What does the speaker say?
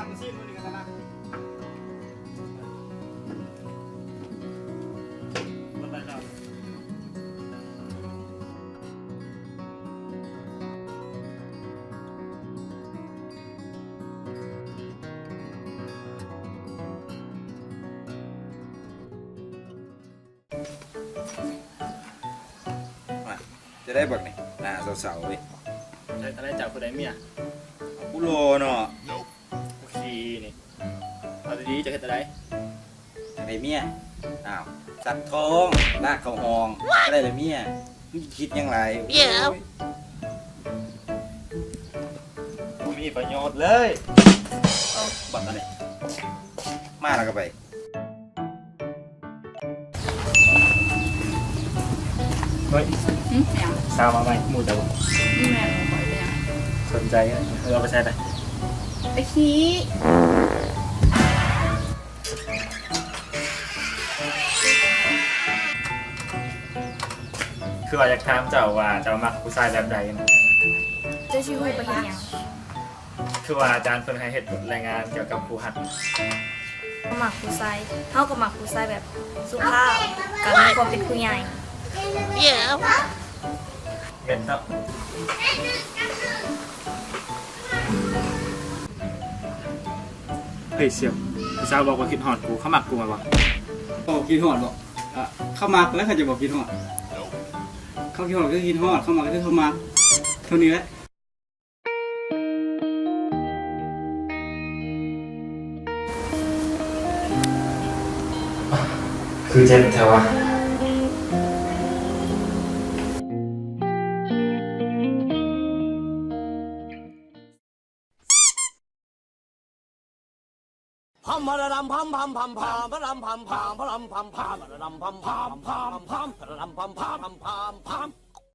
านซีนมันนี่กันนะมันได้ครับจะได้บักนี่หน้าสาวๆเว้ย ได้อะไรจากผู้ใดเมีย กูโลเนาะ โอเคนี่เอาดีๆจะเห็นอะไร จะได้เมียอ้าวสัตว์ทองลากเข้าห้องก็ได้เลยเมียมึงคิดยังไงโอ้ย มีประโยชน์เลยเอาบัตรอะไร มาแล้วก็ไป เฮ้ย อย่าง สาวมาใหม่หมูแต่ นี่แม่หนูขอไปยัง สนใจเราไปใช้ไป ไปขี้ คือว่าอยากถามเจ้าว่าเจ้ามักผู้ชายแบบใดนะ เจ้าชิวไปยัง คือว่าอาจารย์เพิ่นให้เหตุผลรายงานเกี่ยวกับผู้หัด หมักผู้ชายเท่ากับหมักผู้ชายแบบสุภาพกับมีความเป็นผู้ใหญ่ เม็นครับเฮ้ยเสี่ยวผู้ชายบอกว่าคิดฮอดกูเขามักกูมาบ่ บอกกินหอดบอกเข้ามาแล้วเขาจะบอกกินหอดเขากินหอดก็กินหอดเข้ามาก็คือเข้ามาเท่านี้แหละ คือเจ็บแถวว่าพัมพะระดำพัมพัมพัมพามพะรำพัมพามพะรำพัมพามพะรำพัมพามพามพามพะรำพัมพามพามพาม